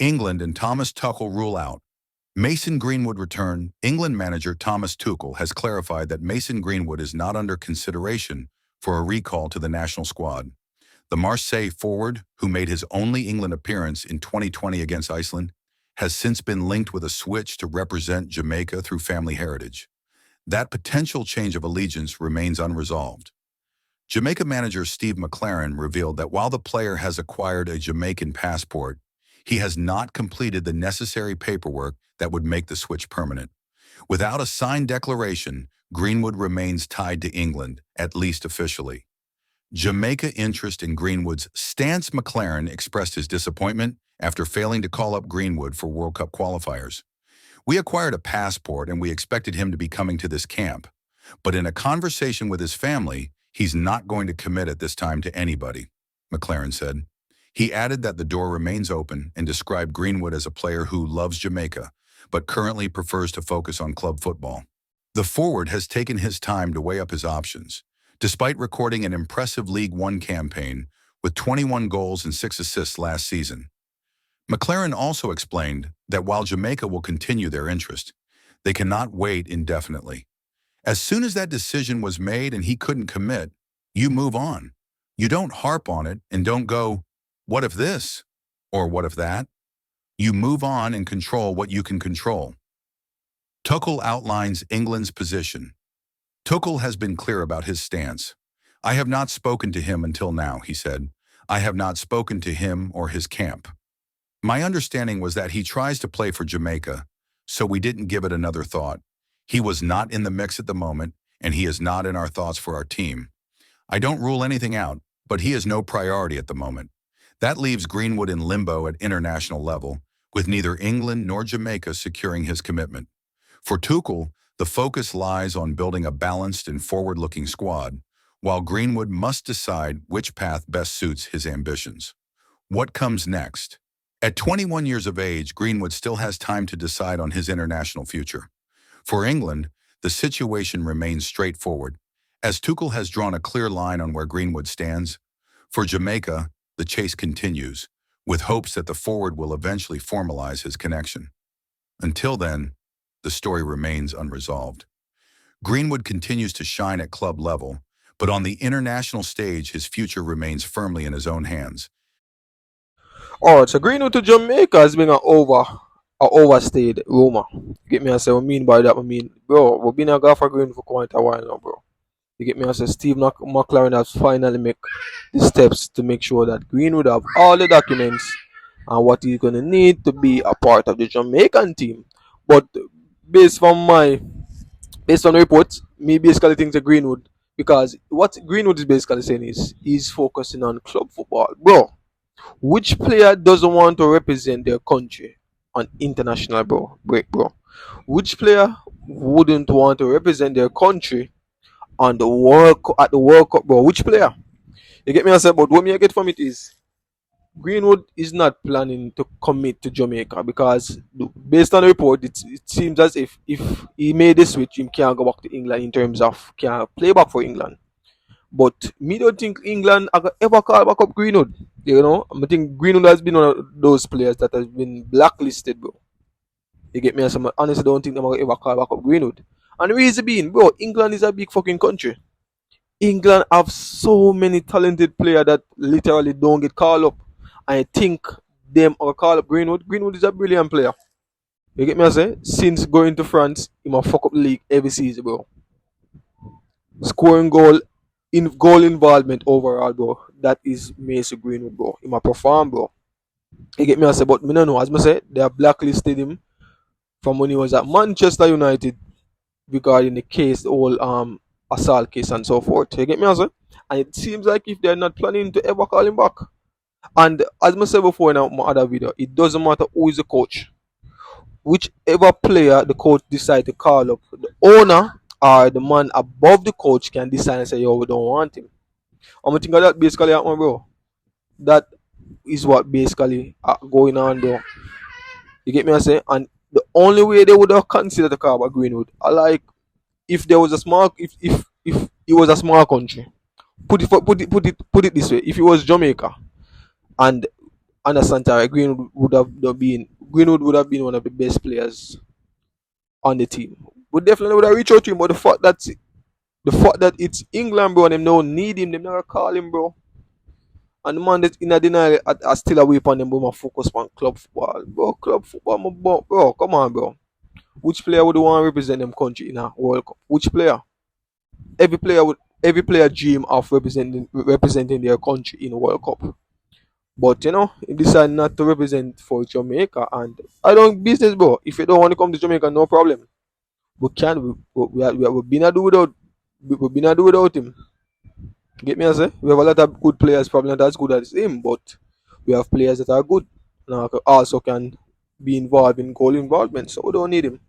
England and Thomas Tuchel rule out. Mason Greenwood return. England manager Thomas Tuchel has clarified that Mason Greenwood is not under consideration for a recall to the national squad. The Marseille forward, who made his only England appearance in 2020 against Iceland, has since been linked with a switch to represent Jamaica through family heritage. That potential change of allegiance remains unresolved. Jamaica manager Steve McLaren revealed that while the player has acquired a Jamaican passport, he has not completed the necessary paperwork that would make the switch permanent. Without a signed declaration, Greenwood remains tied to England, at least officially. Jamaica interest in Greenwood's stance. McLaren expressed his disappointment after failing to call up Greenwood for World Cup qualifiers. We acquired a passport and we expected him to be coming to this camp. But in a conversation with his family, he's not going to commit at this time to anybody, McLaren said. He added that the door remains open and described Greenwood as a player who loves Jamaica, but currently prefers to focus on club football. The forward has taken his time to weigh up his options, despite recording an impressive League One campaign with 21 goals and 6 assists last season. McLaren also explained that while Jamaica will continue their interest, they cannot wait indefinitely. As soon as that decision was made and he couldn't commit, you move on. You don't harp on it and don't go, what if this? Or what if that? You move on and control what you can control. Tuchel outlines England's position. Tuchel has been clear about his stance. I have not spoken to him until now, he said. I have not spoken to him or his camp. My understanding was that he tries to play for Jamaica, so we didn't give it another thought. He was not in the mix at the moment, and he is not in our thoughts for our team. I don't rule anything out, but he is no priority at the moment. That leaves Greenwood in limbo at international level, with neither England nor Jamaica securing his commitment. For Tuchel, the focus lies on building a balanced and forward-looking squad, while Greenwood must decide which path best suits his ambitions. What comes next? At 21 years of age, Greenwood still has time to decide on his international future. For England, the situation remains straightforward, as Tuchel has drawn a clear line on where Greenwood stands. For Jamaica, the chase continues, with hopes that the forward will eventually formalize his connection. Until then, the story remains unresolved. Greenwood continues to shine at club level, but on the international stage, his future remains firmly in his own hands. Alright, so Greenwood to Jamaica has been a overstayed rumor. Get me? I say, what I mean by that? I mean, bro, we've been a guy for Greenwood for quite a while now, bro. You get me? I say, Steve McLaren has finally made the steps to make sure that Greenwood have all the documents and what he's gonna need to be a part of the Jamaican team. But based on the reports, me basically think the Greenwood, because what Greenwood is basically saying is he's focusing on club football, bro. Which player doesn't want to represent their country on international, bro? Which player wouldn't want to represent their country on at the World Cup, bro? Which player? You get me? I said, but what me I get from it is Greenwood is not planning to commit to Jamaica, because based on the report, it seems as if he made the switch, he can't go back to England in terms of can't play back for England. But me don't think England ever call back up Greenwood. You know, I think Greenwood has been one of those players that has been blacklisted, bro. You get me? I honestly don't think they will ever call back up Greenwood. And the reason being, bro, England is a big fucking country. England have so many talented players that literally don't get called up. I think them or call up Greenwood. Greenwood is a brilliant player. You get me? I say, since going to France, he must fuck up the league every season, bro. Scoring goal involvement overall, bro. That is Mason Greenwood, bro. He must perform, bro. You get me? I say, but me don't know. As I say, they have blacklisted him from when he was at Manchester United regarding the case, the whole assault case and so forth. You get me? I say, and it seems like if they're not planning to ever call him back. And as I said before in my other video, it doesn't matter who is the coach. Whichever player the coach decide to call up, the owner or the man above the coach can decide and say, yo, we don't want him. I'm gonna think of that basically happen, bro. That is what basically going on, bro. You get me? I say, and the only way they would have considered the call back Greenwood, like if there was a small, if it was a small country, put it this way, if it was Jamaica, and understand that Greenwood would have been one of the best players on the team. We definitely would have reached out to him, but the fact that it's England, bro, and them don't need him, them never call him, bro. And the man that in a denial are still away from them, bro, my focus on club football. Bro, club football, bro, come on, bro. Which player would want to represent them country in a World Cup? Which player? Every player dream of representing their country in a World Cup. But he decided not to represent for Jamaica, and I don't business, bro. If you don't want to come to Jamaica, no problem. We can we've been a do without him. Get me, I say we have a lot of good players, probably not as good as him, but we have players that are good and also can be involved in goal involvement, so we don't need him.